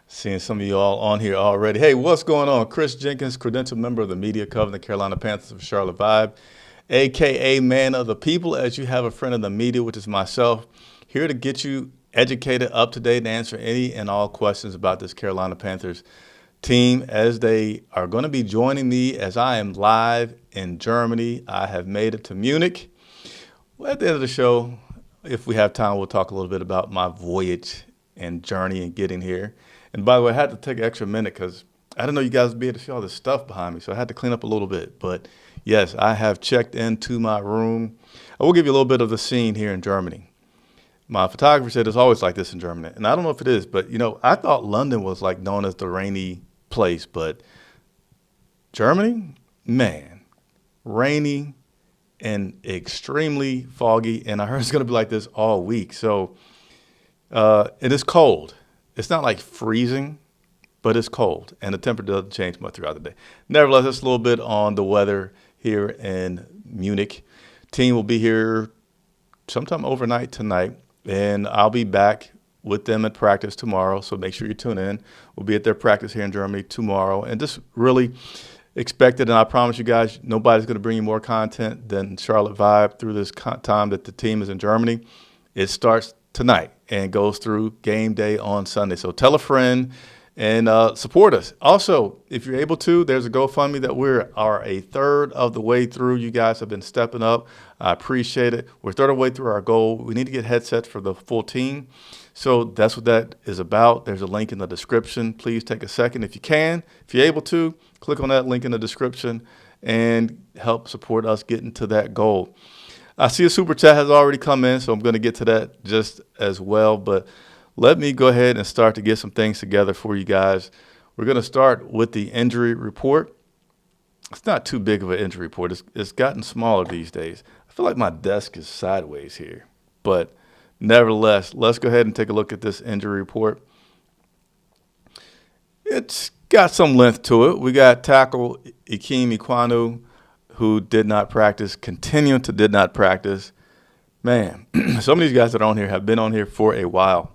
Seeing some of you all on here already. Hey, what's going on? Chris Jenkins, credentialed member of the Media Covenant, Carolina Panthers of Charlotte Vibe, a.k.a. man of the people, as you have a friend of the media, which is myself, here to get you educated, up to date, and answer any and all questions about this Carolina Panthers team as they are going to be joining me as I am live in Germany. I have made it to Munich. Well, at the end of the show, if we have time, we'll talk a little bit about my voyage and journey and getting here. And by the way, I had to take an extra minute because I didn't know you guys would be able to see all this stuff behind me, so I had to clean up a little bit. But yes, I have checked into my room. I will give you a little bit of the scene here in Germany. My photographer said it's always like this in Germany, and I don't know if it is, but I thought London was like known as the rainy place, but Germany, man, rainy and extremely foggy, and I heard it's going to be like this all week. So it is cold. It's not like freezing, but it's cold, and the temperature doesn't change much throughout the day. Nevertheless, it's a little bit on the weather here in Munich. Team will be here sometime overnight tonight, and I'll be back with them at practice tomorrow, so make sure you tune in. We'll be at their practice here in Germany tomorrow, and just really expect it, and I promise you guys, nobody's going to bring you more content than Charlotte Vibe through this time that the team is in Germany. It starts tonight and goes through game day on Sunday. So tell a friend and support us. Also, if you're able to, there's a GoFundMe that we are a third of the way through. You guys have been stepping up. I appreciate it. We're a third of the way through our goal. We need to get headsets for the full team. So that's what that is about. There's a link in the description. Please take a second if you can. If you're able to, click on that link in the description and help support us getting to that goal. I see a super chat has already come in, so I'm going to get to that just as well. But let me go ahead and start to get some things together for you guys. We're going to start with the injury report. It's not too big of an injury report. It's gotten smaller these days. I feel like my desk is sideways here. But nevertheless, let's go ahead and take a look at this injury report. It's got some length to it. We got tackle Ikem Ekwonu, who did not practice, continuing to did not practice. Man, some of these guys that are on here have been on here for a while.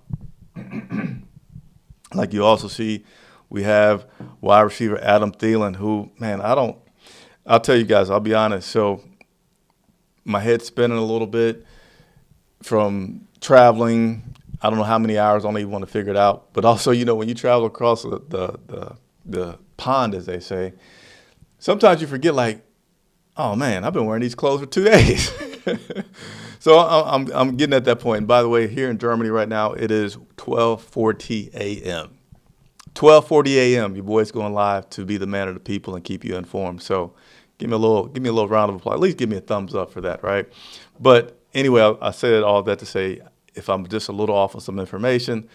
Like you also see, we have wide receiver Adam Thielen, who, man, I'll tell you guys, I'll be honest. So my head's spinning a little bit from traveling. I don't know how many hours, I don't even want to figure it out. But also, when you travel across the pond, as they say, sometimes you forget, like, oh, man, I've been wearing these clothes for 2 days. So I'm getting at that point. And by the way, here in Germany right now, it is 12:40 a.m. 12:40 a.m. Your boy's going live to be the man of the people and keep you informed. So give me a little round of applause. At least give me a thumbs up for that, right? But anyway, I said all that to say, if I'm just a little off on some information,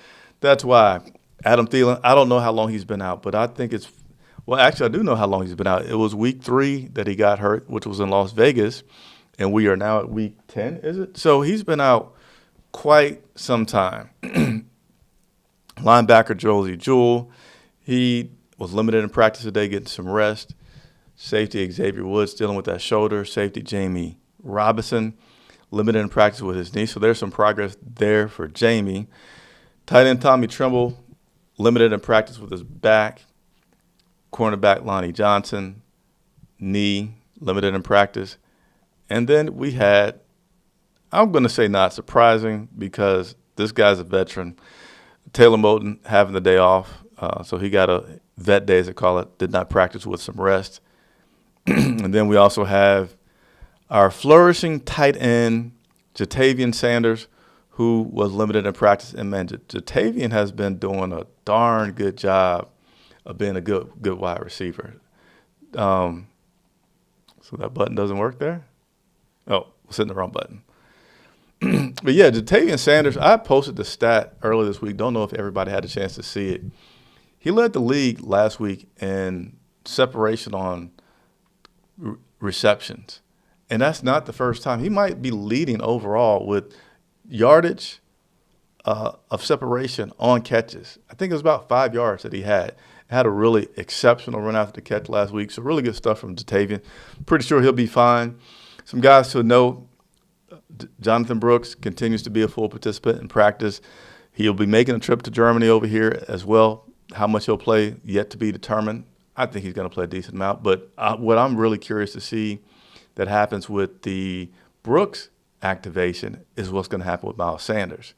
that's why. Adam Thielen, I don't know how long he's been out, but I think actually, I do know how long he's been out. It was week 3 that he got hurt, which was in Las Vegas, and we are now at week 10, is it? So he's been out quite some time. Linebacker Josie Jewell, he was limited in practice today, getting some rest. Safety Xavier Woods dealing with that shoulder. Safety Jamie Robinson, limited in practice with his knee. So there's some progress there for Jamie. Tight end Tommy Tremble, limited in practice with his back. Cornerback Lonnie Johnson, knee, limited in practice. And then we had, I'm going to say not surprising because this guy's a veteran, Taylor Moton having the day off. So he got a vet day, as they call it, did not practice with some rest. And then we also have our flourishing tight end, Jatavian Sanders, who was limited in practice. And, man, Jatavian has been doing a darn good job of being a good wide receiver. So that button doesn't work there? Oh, it's hitting the wrong button. But, yeah, Jatavian Sanders, I posted the stat earlier this week. Don't know if everybody had a chance to see it. He led the league last week in separation on receptions. And that's not the first time. He might be leading overall with yardage of separation on catches. I think it was about 5 yards that he had. Had a really exceptional run after the catch last week. So really good stuff from Jatavian. Pretty sure he'll be fine. Some guys to note, Jonathan Brooks continues to be a full participant in practice. He'll be making a trip to Germany over here as well. How much he'll play, yet to be determined. I think he's going to play a decent amount. But what I'm really curious to see that happens with the Brooks activation is what's going to happen with Miles Sanders.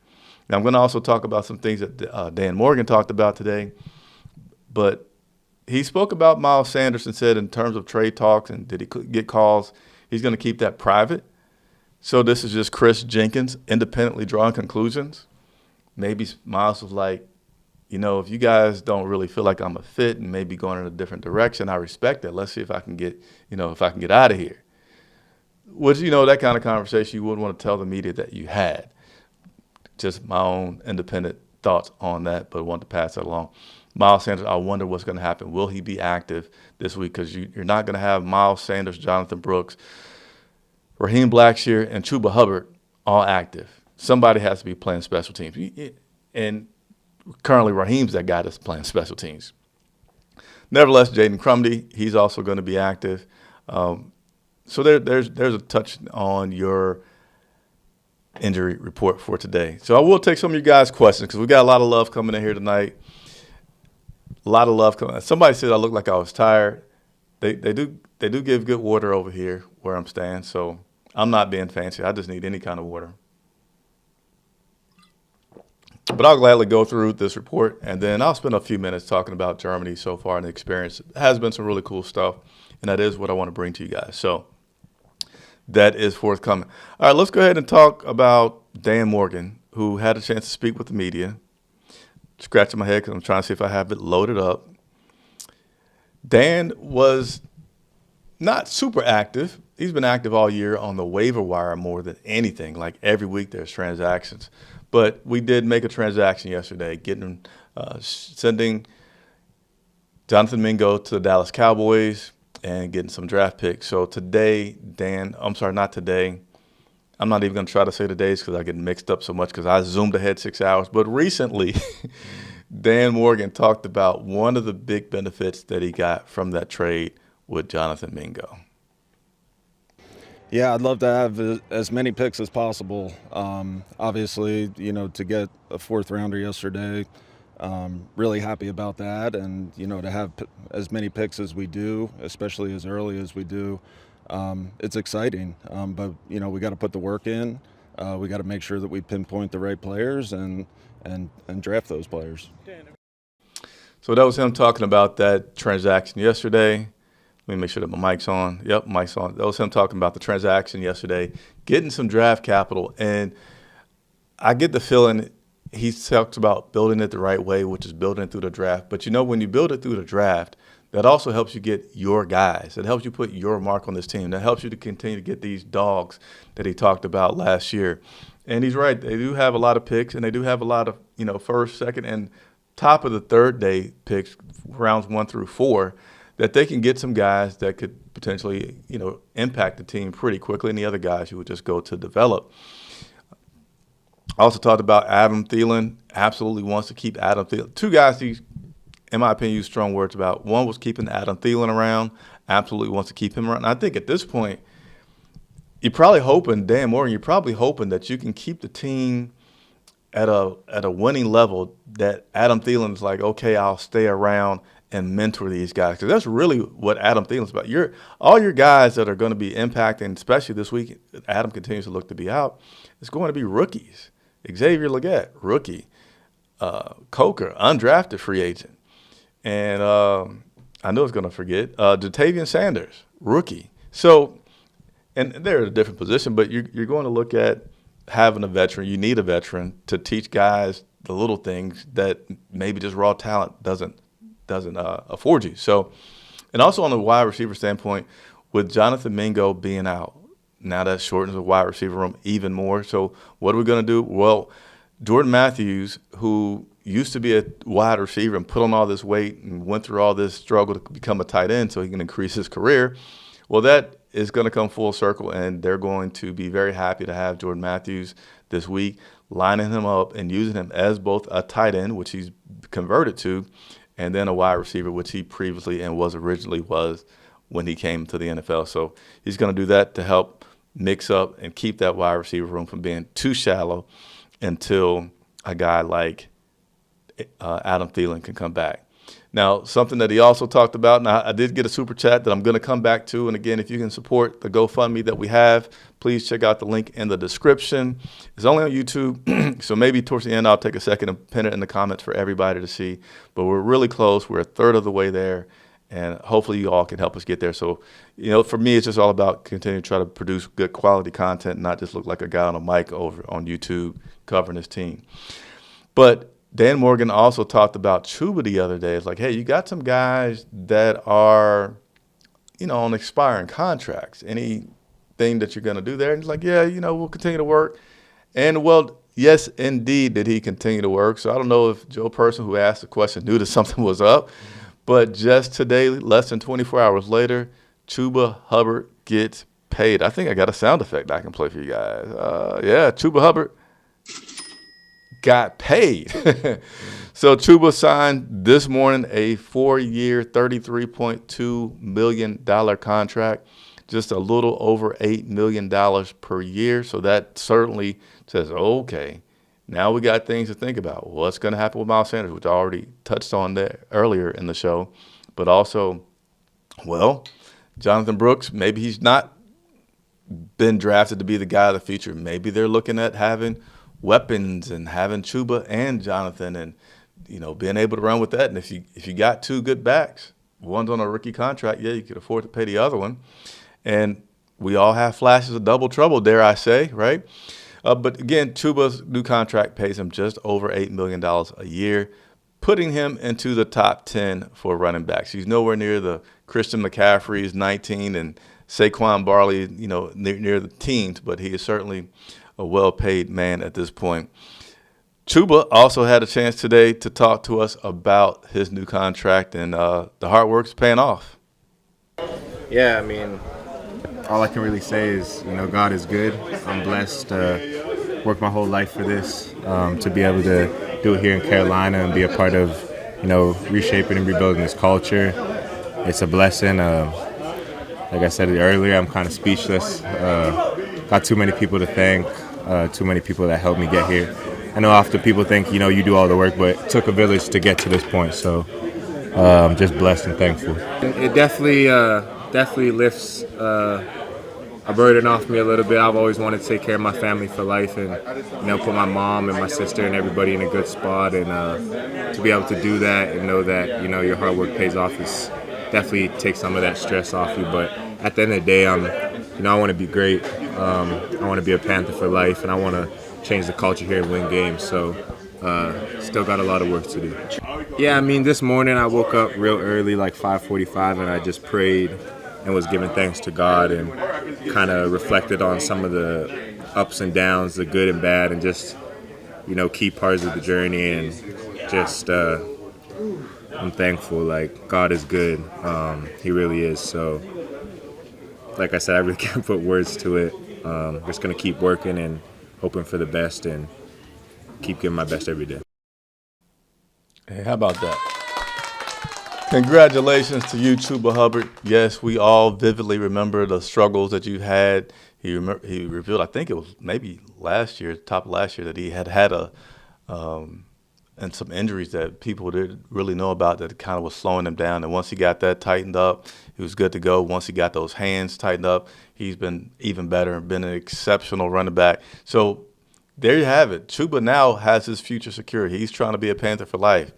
Now, I'm going to also talk about some things that Dan Morgan talked about today. But he spoke about Miles Sanders and said in terms of trade talks and did he get calls, he's going to keep that private. So this is just Chris Jenkins independently drawing conclusions. Maybe Miles was like, if you guys don't really feel like I'm a fit and maybe going in a different direction, I respect that. Let's see if I can get, if I can get out of here. Which, that kind of conversation you wouldn't want to tell the media that you had. Just my own independent thoughts on that, but wanted to pass that along. Miles Sanders, I wonder what's going to happen. Will he be active this week? Because you're not going to have Miles Sanders, Jonathan Brooks, Raheem Blackshear, and Chuba Hubbard all active. Somebody has to be playing special teams. And currently Raheem's that guy that's playing special teams. Nevertheless, Jaden Crumdy, he's also going to be active. So there's a touch on your injury report for today. So I will take some of you guys' questions because we got a lot of love coming in here tonight. A lot of love coming. Somebody said I look like I was tired. They do give good water over here where I'm staying, so I'm not being fancy. I just need any kind of water. But I'll gladly go through this report, and then I'll spend a few minutes talking about Germany so far and the experience. It has been some really cool stuff, and that is what I want to bring to you guys. So that is forthcoming. All right, let's go ahead and talk about Dan Morgan, who had a chance to speak with the media. Scratching my head because I'm trying to see if I have it loaded up. Dan was not super active. He's been active all year on the waiver wire more than anything. Like every week there's transactions. But we did make a transaction yesterday, sending Jonathan Mingo to the Dallas Cowboys and getting some draft picks. So today, not today. I'm not even going to try to say the days because I get mixed up so much because I zoomed ahead 6 hours. But recently, Dan Morgan talked about one of the big benefits that he got from that trade with Jonathan Mingo. Yeah, I'd love to have as many picks as possible. Obviously, to get a fourth rounder yesterday, really happy about that. And, to have as many picks as we do, especially as early as we do, it's exciting. But, we got to put the work in. We got to make sure that we pinpoint the right players and draft those players. So that was him talking about that transaction yesterday. Let me make sure that my mic's on. Yep, mic's on. That was him talking about the transaction yesterday, getting some draft capital. And I get the feeling he talks about building it the right way, which is building it through the draft. But, when you build it through the draft, that also helps you get your guys. It helps you put your mark on this team. That helps you to continue to get these dogs that he talked about last year. And he's right. They do have a lot of picks, and they do have a lot of, first, second, and top of the third day picks, rounds 1 through 4, that they can get some guys that could potentially, impact the team pretty quickly, and the other guys you would just go to develop. I also talked about Adam Thielen. Absolutely wants to keep Adam Thielen. Two guys he, in my opinion, used strong words about. One was keeping Adam Thielen around. Absolutely wants to keep him around. And I think at this point, you're probably hoping, Dan Morgan, that you can keep the team at a winning level, that Adam Thielen's like, okay, I'll stay around and mentor these guys. Because that's really what Adam Thielen's about. All your guys that are going to be impacting, especially this week, Adam continues to look to be out, it's going to be rookies. Xavier Legette, rookie. Coker, undrafted free agent. And I know I was going to forget, Jatavian Sanders, rookie. So, and they're at a different position, but you're going to look at having a veteran. You need a veteran to teach guys the little things that maybe just raw talent doesn't afford you. So, and also on the wide receiver standpoint, with Jonathan Mingo being out, now that shortens the wide receiver room even more. So what are we going to do? Well, Jordan Matthews, who used to be a wide receiver and put on all this weight and went through all this struggle to become a tight end so he can increase his career, well, that is going to come full circle, and they're going to be very happy to have Jordan Matthews this week, lining him up and using him as both a tight end, which he's converted to, and then a wide receiver, which he previously and originally was when he came to the NFL. So he's going to do that to help mix up and keep that wide receiver room from being too shallow until a guy like Adam Thielen can come back. Now, something that he also talked about, and I did get a super chat that I'm going to come back to. And again, if you can support the GoFundMe that we have, please check out the link in the description. It's only on YouTube, so maybe towards the end I'll take a second and pin it in the comments for everybody to see. But we're really close. We're a third of the way there, and hopefully you all can help us get there. So, for me, it's just all about continuing to try to produce good quality content, not just look like a guy on a mic over on YouTube covering his team. But Dan Morgan also talked about Chuba the other day. It's like, hey, you got some guys that are, on expiring contracts. Anything that you're going to do there? And he's like, yeah, we'll continue to work. And, well, yes, indeed, did he continue to work. So I don't know if Joe Person, who asked the question, knew that something was up. But just today, less than 24 hours later, Chuba Hubbard gets paid. I think I got a sound effect I can play for you guys. Yeah, Chuba Hubbard got paid. So Chuba signed this morning a 4-year, $33.2 million contract, just a little over $8 million per year. So that certainly says, okay, now we got things to think about. What's going to happen with Miles Sanders, which I already touched on there earlier in the show. But also, well, Jonathan Brooks, maybe he's not been drafted to be the guy of the future. Maybe they're looking at having weapons and having Chuba and Jonathan and, being able to run with that. And if you got two good backs, one's on a rookie contract, yeah, you could afford to pay the other one. And we all have flashes of double trouble, dare I say, right? But again, Chuba's new contract pays him just over $8 million a year, putting him into the top 10 for running backs. He's nowhere near the Christian McCaffrey's 19 and Saquon Barkley, near the teens, but he is certainly a well-paid man at this point. Chuba also had a chance today to talk to us about his new contract, and the hard work's paying off. Yeah, I mean, all I can really say is, God is good. I'm blessed to work my whole life for this, to be able to do it here in Carolina and be a part of, reshaping and rebuilding this culture. It's a blessing. Like I said earlier, I'm kind of speechless. Got too many people to thank, too many people that helped me get here. I know often people think, you do all the work, but it took a village to get to this point. So I'm just blessed and thankful. It definitely lifts a burden off me a little bit. I've always wanted to take care of my family for life and, put my mom and my sister and everybody in a good spot. And to be able to do that and know that, your hard work pays off is definitely takes some of that stress off you. But at the end of the day, I want to be great. I want to be a Panther for life, and I want to change the culture here and win games. So still got a lot of work to do. Yeah, this morning I woke up real early, like 5:45, and I just prayed and was giving thanks to God and kind of reflected on some of the ups and downs, the good and bad, and just, key parts of the journey. And just I'm thankful. Like, God is good. He really is. So, like I said, I really can't put words to it. Just going to keep working and hoping for the best and keep giving my best every day. Hey, how about that? Congratulations to you, Chuba Hubbard. Yes, we all vividly remember the struggles that you had. He revealed, I think it was maybe top of last year, that he had and some injuries that people didn't really know about that kind of was slowing him down. And once he got that tightened up, he was good to go. Once he got those hands tightened up, he's been even better and been an exceptional running back. So there you have it. Chuba now has his future secure. He's trying to be a Panther for life.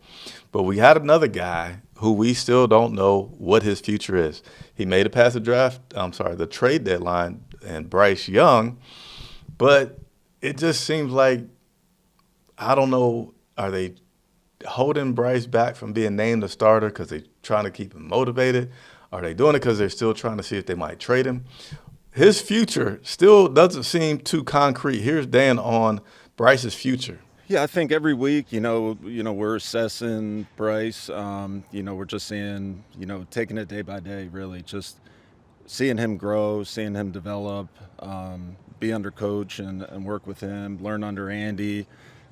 But we had another guy who we still don't know what his future is. He made it past the trade deadline, and Bryce Young, but it just seems like, I don't know, are they holding Bryce back from being named a starter because they're trying to keep him motivated? Are they doing it because they're still trying to see if they might trade him? His future still doesn't seem too concrete. Here's Dan on Bryce's future. Yeah, I think every week, we're assessing Bryce. We're just seeing, taking it day by day, really, just seeing him grow, seeing him develop, be under coach and work with him, learn under Andy.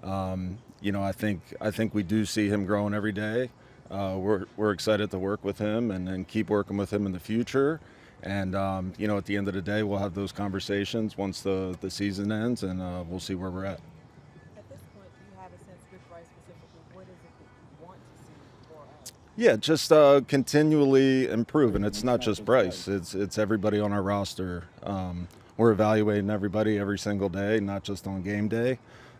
I think we do see him growing every day. We're excited to work with him and keep working with him in the future. And, at the end of the day, we'll have those conversations once the season ends, and we'll see where we're at. At this point, do you have a Yeah, just continually improve, and it's not just Bryce; it's everybody on our roster. We're evaluating everybody every single day, not just on game day.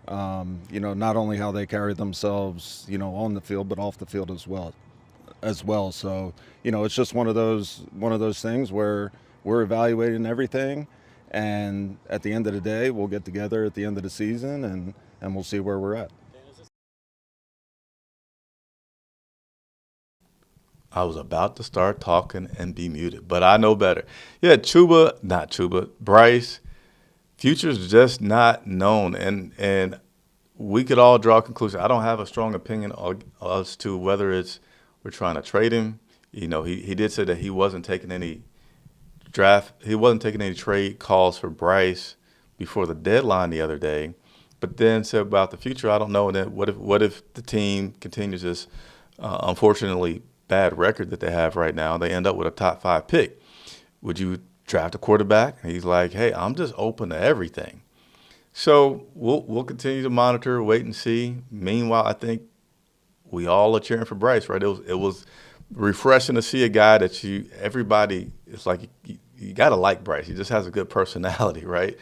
Not only how they carry themselves, on the field, but off the field as well. So, it's just one of those things where we're evaluating everything, and at the end of the day, we'll get together at the end of the season and we'll see where we're at. I was about to start talking and be muted, but I know better. Yeah, not Chuba, Bryce, future's just not known, and we could all draw a conclusion. I don't have a strong opinion as to whether we're trying to trade him. He did say that he wasn't taking any trade calls for Bryce before the deadline the other day, but then said about the future, I don't know. And then what if the team continues this unfortunately bad record that they have right now, they end up with a top 5 pick? Would you draft a quarterback? And he's like, hey, I'm just open to everything. So we'll continue to monitor, wait and see. Meanwhile, I think we all are cheering for Bryce, right? It was refreshing to see a guy that everybody, it's like you got to like Bryce. He just has a good personality, right?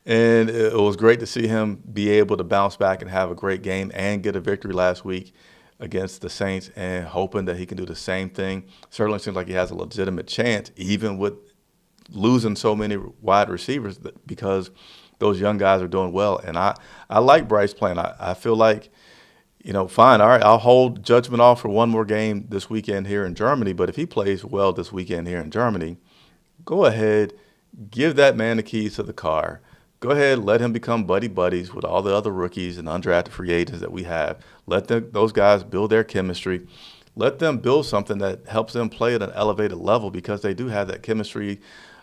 And it was great to see him be able to bounce back and have a great game and get a victory last week against the Saints, and hoping that he can do the same thing. Certainly seems like he has a legitimate chance, even with losing so many wide receivers, because those young guys are doing well. And I like Bryce playing. I feel like, fine, all right, I'll hold judgment off for one more game this weekend here in Germany, but if he plays well this weekend here in Germany, go ahead, give that man the keys to the car. Go ahead, let him become buddies with all the other rookies and undrafted free agents that we have. Let those guys build their chemistry. Let them build something that helps them play at an elevated level, because they do have that chemistry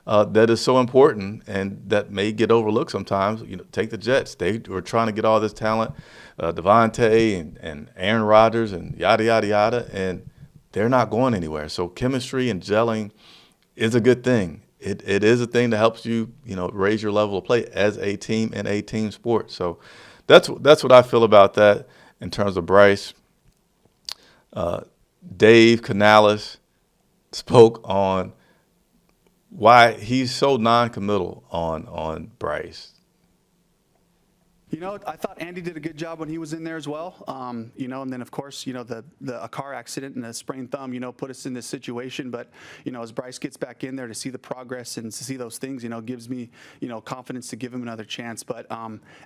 that is so important and that may get overlooked sometimes. Take the Jets. They were trying to get all this talent, Devontae and Aaron Rodgers and yada, yada, yada, and they're not going anywhere. So chemistry and gelling is a good thing. It is a thing that helps you, raise your level of play as a team in a team sport. So that's what I feel about that in terms of Bryce. Dave Canales spoke on why he's so non-committal on Bryce. I thought Andy did a good job when he was in there as well. And then of course, a car accident and a sprained thumb, put us in this situation. But, as Bryce gets back in there to see the progress and to see those things, gives me, confidence to give him another chance. But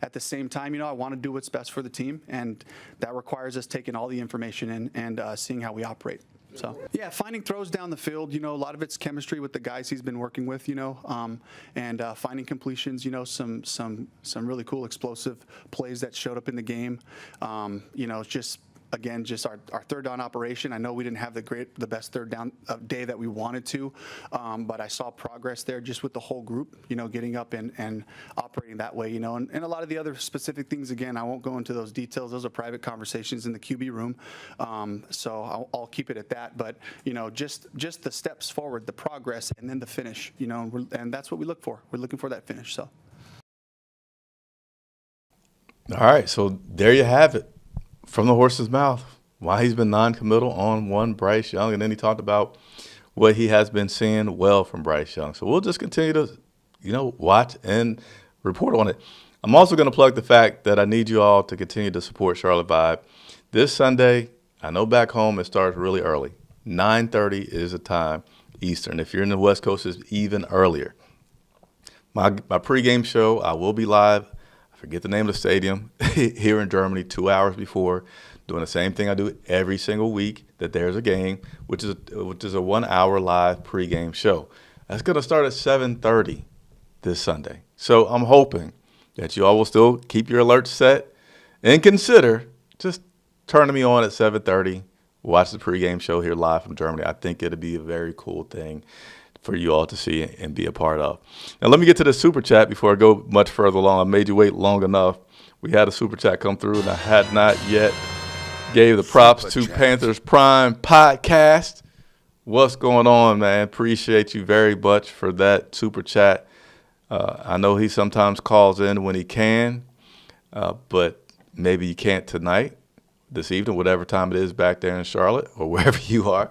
at the same time, I want to do what's best for the team. And that requires us taking all the information in and seeing how we operate. So, yeah, finding throws down the field, a lot of it's chemistry with the guys he's been working with, and finding completions, some really cool explosive plays that showed up in the game. Just our third down operation. I know we didn't have the best third down day that we wanted to, but I saw progress there just with the whole group, getting up and operating that way, and a lot of the other specific things, again, I won't go into those details. Those are private conversations in the QB room. So I'll keep it at that. But, just the steps forward, the progress, and then the finish, and that's what we look for. We're looking for that finish. So. All right. So there you have it. From the horse's mouth, why he's been non-committal on one Bryce Young. And then he talked about what he has been seeing well from Bryce Young. So we'll just continue to, watch and report on it. I'm also going to plug the fact that I need you all to continue to support Charlotte Vibe. This Sunday, I know back home it starts really early. 9:30 is the time Eastern. If you're in the West Coast, it's even earlier. My pregame show, I will be live. I forget the name of the stadium, here in Germany 2 hours before, doing the same thing I do every single week that there's a game, which is a 1 hour live pregame show. That's going to start at 7:30 this Sunday. So I'm hoping that you all will still keep your alerts set and consider just turning me on at 7:30, watch the pregame show here live from Germany. I think it'll be a very cool thing for you all to see and be a part of. Now, let me get to the super chat before I go much further along. I made you wait long enough. We had a super chat come through, and I had not yet gave the props to Panthers Prime Podcast. What's going on, man? Appreciate you very much for that super chat. I know he sometimes calls in when he can, but maybe you can't tonight. this evening, whatever time it is back there in Charlotte or wherever you are.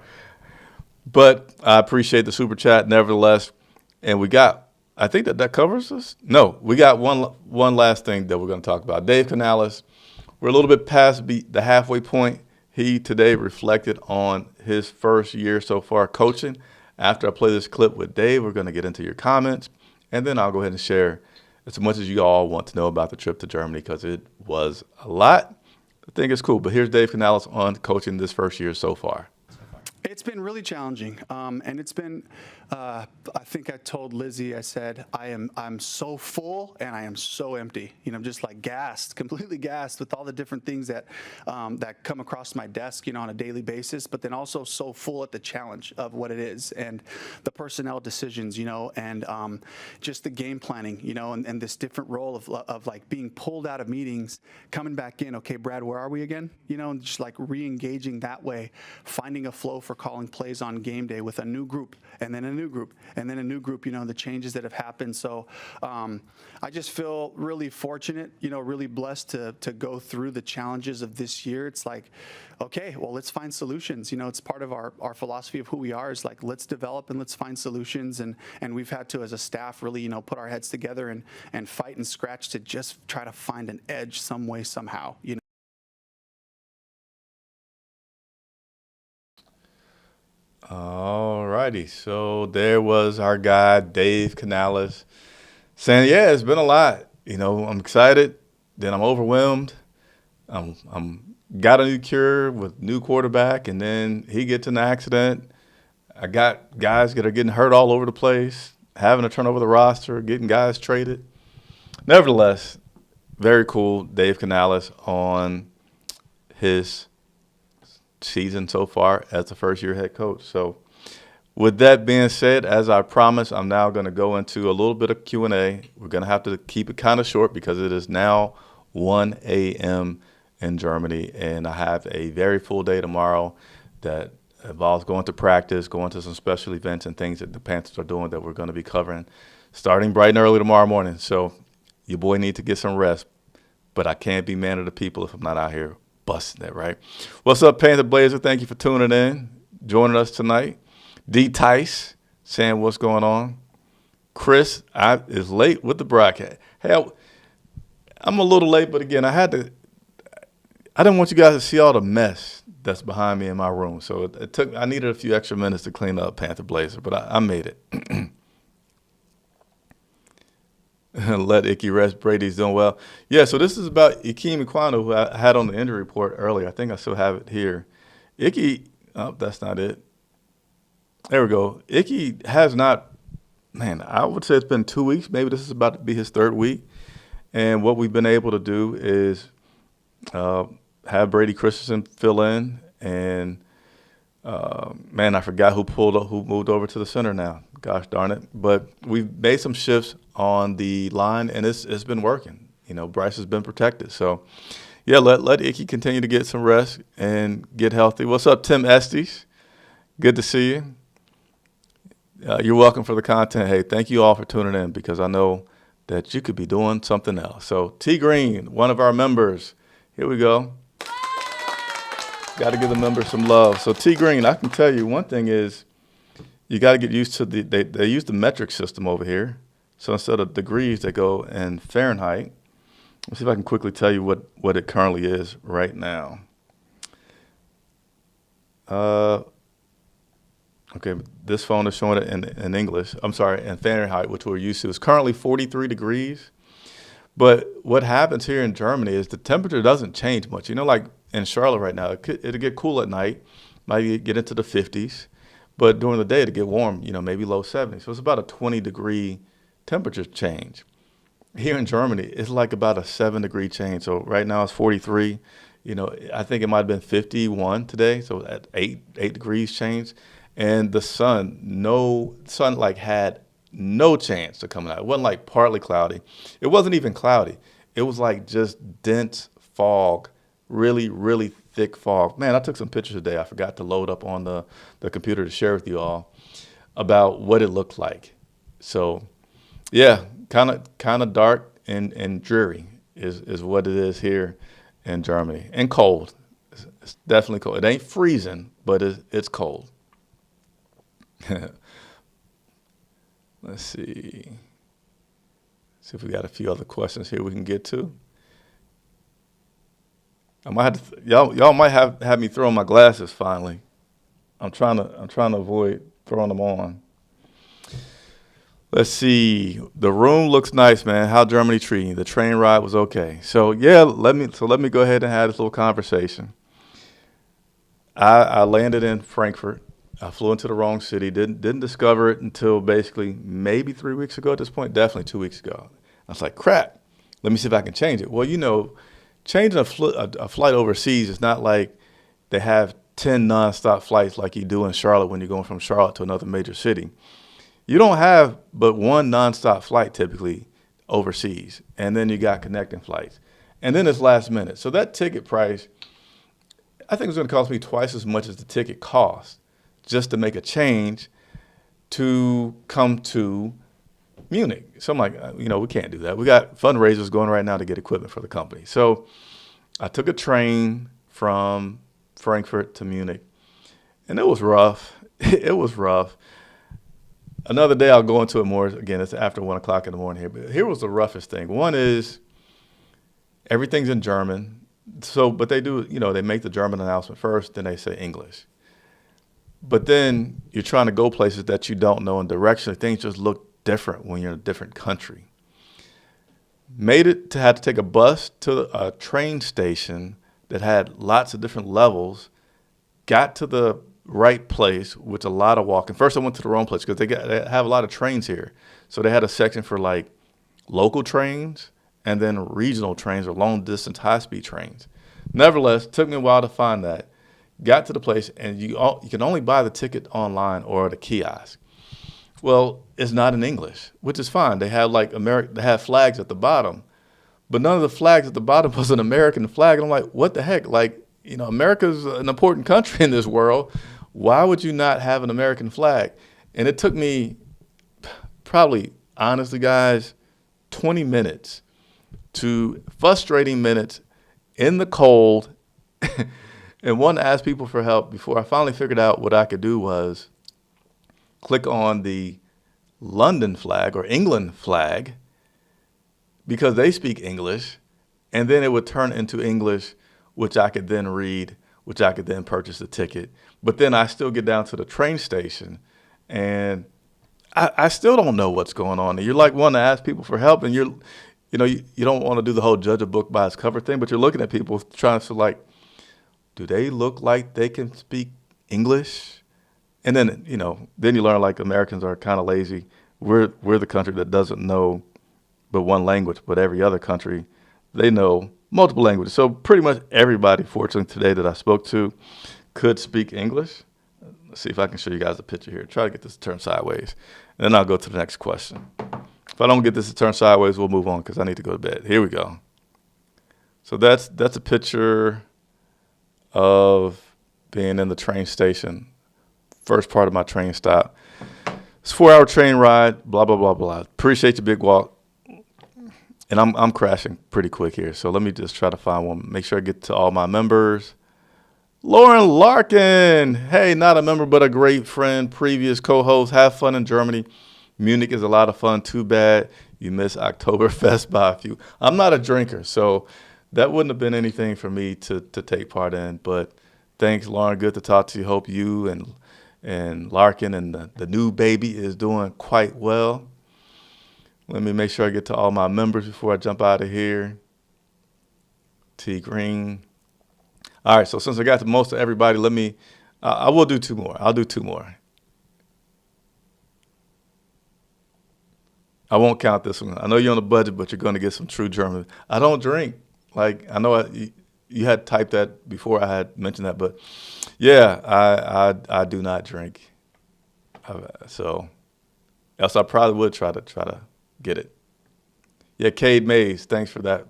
But I appreciate the super chat nevertheless. And we got, I think that covers us. No, we got one last thing that we're going to talk about. Dave Canales, we're a little bit past the halfway point. He today reflected on his first year so far coaching. After I play this clip with Dave, we're going to get into your comments, and then I'll go ahead and share as much as you all want to know about the trip to Germany because it was a lot. I think it's cool. But here's Dave Canales on coaching this first year so far. It's been really challenging, and it's been. I think I told Lizzie. I said I'm so full and I am so empty. I'm just like gassed, completely gassed with all the different things that that come across my desk, on a daily basis. But then also so full at the challenge of what it is and the personnel decisions, and just the game planning, and this different role of like being pulled out of meetings, coming back in. Okay, Brad, where are we again? And just like re-engaging that way, finding a flow for calling plays on game day with a new group and then a new group and then a new group, the changes that have happened. So I just feel really fortunate, really blessed to go through the challenges of this year. It's like, okay, well, let's find solutions. It's part of our philosophy of who we are is like, let's develop and let's find solutions. And we've had to, as a staff, really, put our heads together and fight and scratch to just try to find an edge some way, somehow, All righty. So there was our guy, Dave Canales, saying, yeah, it's been a lot. I'm excited. Then I'm overwhelmed. I'm got a new cure with new quarterback, and then he gets in an accident. I got guys that are getting hurt all over the place, having to turn over the roster, getting guys traded. Nevertheless, very cool, Dave Canales on his season so far as the first-year head coach. So with that being said, as I promised, I'm now going to go into a little bit of Q&A. We're going to have to keep it kind of short because it is now 1 a.m. in Germany, and I have a very full day tomorrow that involves going to practice, going to some special events and things that the Panthers are doing that we're going to be covering starting bright and early tomorrow morning. So your boy needs to get some rest, but I can't be man of the people if I'm not out here busting it, right? What's up, Panther Blazer? Thank you for tuning in, joining us tonight. D. Tice saying what's going on. Chris is late with the broadcast. Hey, I'm a little late, but again, I didn't want you guys to see all the mess that's behind me in my room. So I needed a few extra minutes to clean up, Panther Blazer, but I made it. Let Icky rest. Brady's doing well. Yeah, so this is about Ikem Ekwonu, who I had on the injury report earlier. I think I still have it here. Icky, that's not it. There we go. Icky has not, I would say it's been 2 weeks. Maybe this is about to be his third week. And what we've been able to do is have Brady Christensen fill in. And, I forgot who moved over to the center now. Gosh darn it. But we've made some shifts on the line, and it's been working. Bryce has been protected. So, yeah, let Icky continue to get some rest and get healthy. What's up, Tim Estes? Good to see you. You're welcome for the content. Hey, thank you all for tuning in because I know that you could be doing something else. So, T. Green, one of our members. Here we go. Got to give the members some love. So, T. Green, I can tell you one thing is you got to get used to they use the metric system over here. So instead of degrees, they go in Fahrenheit. Let's see if I can quickly tell you what it currently is right now. Okay, this phone is showing it in English. I'm sorry, in Fahrenheit, which we're used to. It's currently 43 degrees. But what happens here in Germany is the temperature doesn't change much. Like in Charlotte right now, it'll get cool at night, might get into the 50s. But during the day, it'll get warm, maybe low 70s. So it's about a 20-degree temperature change. Here in Germany, it's like about a 7-degree change. So right now it's 43. I think it might have been 51 today. So at 8 degrees change. And the sun had no chance of coming out. It wasn't like partly cloudy. It wasn't even cloudy. It was like just dense fog, really, really thick fog. Man, I took some pictures today. I forgot to load up on the computer to share with you all about what it looked like. So, yeah, kind of dark and dreary is what it is here in Germany. And cold. It's definitely cold. It ain't freezing, but it's cold. Let's see. See if we got a few other questions here we can get to. I might have to, y'all might have me throwing my glasses finally. I'm trying to avoid throwing them on. Let's see. The room looks nice, man. How Germany treating you? The train ride was okay. So yeah, let me go ahead and have this little conversation. I landed in Frankfurt. I flew into the wrong city. Didn't discover it until basically maybe 3 weeks ago at this point. Definitely 2 weeks ago. I was like, crap. Let me see if I can change it. Well, changing a flight overseas is not like they have 10 nonstop flights like you do in Charlotte when you're going from Charlotte to another major city. You don't have but one nonstop flight typically overseas, and then you got connecting flights. And then it's last minute. So that ticket price, I think it's going to cost me twice as much as the ticket cost just to make a change to come to Munich. So I'm like, we can't do that. We got fundraisers going right now to get equipment for the company. So I took a train from Frankfurt to Munich, and it was rough. It was rough. Another day I'll go into it more. Again, it's after 1 o'clock in the morning here. But here was the roughest thing. One is everything's in German. So, but they do, they make the German announcement first, then they say English. But then you're trying to go places that you don't know, and directionally things just look different when you're in a different country. Made it to have to take a bus to a train station that had lots of different levels, got to the right place with a lot of walking. First I went to the wrong place because they have a lot of trains here. So they had a section for like local trains and then regional trains or long distance high speed trains. Nevertheless, it took me a while to find that. Got to the place, and you can only buy the ticket online or at a kiosk. Well, it's not in English, which is fine. They have they have flags at the bottom, but none of the flags at the bottom was an American flag. And I'm like, what the heck? America's an important country in this world. Why would you not have an American flag? And it took me probably, honestly, guys, 20 minutes frustrating minutes in the cold and wanted to ask people for help before I finally figured out what I could do was click on the London flag or England flag because they speak English, and then it would turn into English, which I could then read, which I could then purchase the ticket. But then I still get down to the train station, and I still don't know what's going on. And you're like wanting to ask people for help, and you don't want to do the whole judge a book by its cover thing, but you're looking at people trying to do they look like they can speak English? And then, then you learn Americans are kind of lazy. We're the country that doesn't know but one language, but every other country, they know multiple languages. So pretty much everybody, fortunately, today that I spoke to could speak English. Let's see if I can show you guys a picture here. Try to get this to turn sideways. And then I'll go to the next question. If I don't get this to turn sideways, we'll move on because I need to go to bed. Here we go. So that's a picture of being in the train station, first part of my train stop. It's a 4-hour train ride, blah, blah, blah, blah. Appreciate the big walk. And I'm crashing pretty quick here, so let me just try to find one. Make sure I get to all my members. Lauren Larkin. Hey, not a member, but a great friend, previous co-host. Have fun in Germany. Munich is a lot of fun. Too bad you miss Oktoberfest by a few. I'm not a drinker, so that wouldn't have been anything for me to take part in. But thanks, Lauren. Good to talk to you. Hope you and Larkin and the new baby is doing quite well. Let me make sure I get to all my members before I jump out of here. T Green. All right, so since I got to most of everybody, I will do two more. I'll do two more. I won't count this one. I know you're on a budget, but you're going to get some true German. I don't drink. I know you had typed that before I had mentioned that, but yeah, I do not drink. So else I probably would try to get it. Yeah, Cade Mays, thanks for that,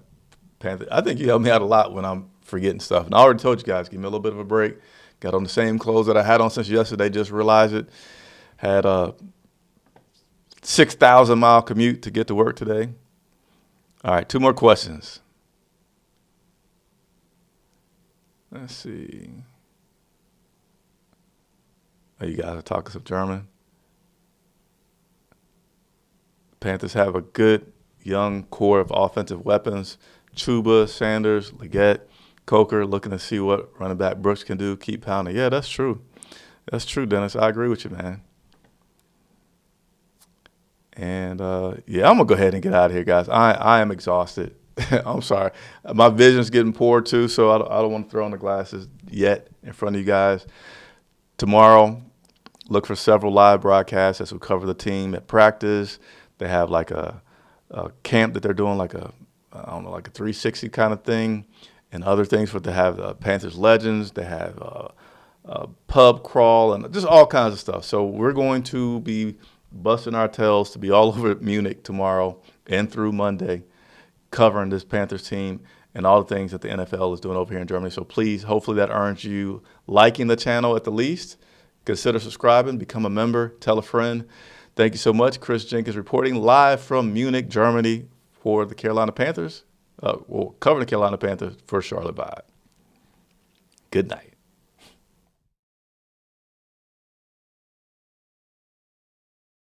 Panther. I think you helped me out a lot when I'm forgetting stuff. And I already told you guys, give me a little bit of a break. Got on the same clothes that I had on since yesterday, just realized it. Had a 6,000-mile commute to get to work today. All right, two more questions. Let's see. Oh, you guys are talking some German. Panthers have a good young core of offensive weapons. Chuba, Sanders, Leggett, Coker, looking to see what running back Brooks can do. Keep pounding. Yeah, that's true. That's true, Dennis. I agree with you, man. And, yeah, I'm going to go ahead and get out of here, guys. I am exhausted. I'm sorry. My vision's getting poor, too, so I don't want to throw on the glasses yet in front of you guys. Tomorrow, look for several live broadcasts as we cover the team at practice. They have like a camp that they're doing, like a 360 kind of thing, and other things. They have Panthers Legends. They have a pub crawl and just all kinds of stuff. So we're going to be busting our tails to be all over Munich tomorrow and through Monday, covering this Panthers team and all the things that the NFL is doing over here in Germany. So please, hopefully that earns you liking the channel at the least. Consider subscribing, become a member, tell a friend. Thank you so much. Chris Jenkins reporting live from Munich, Germany for the Carolina Panthers. Covering the Carolina Panthers for Charlotte Vibe. Good night.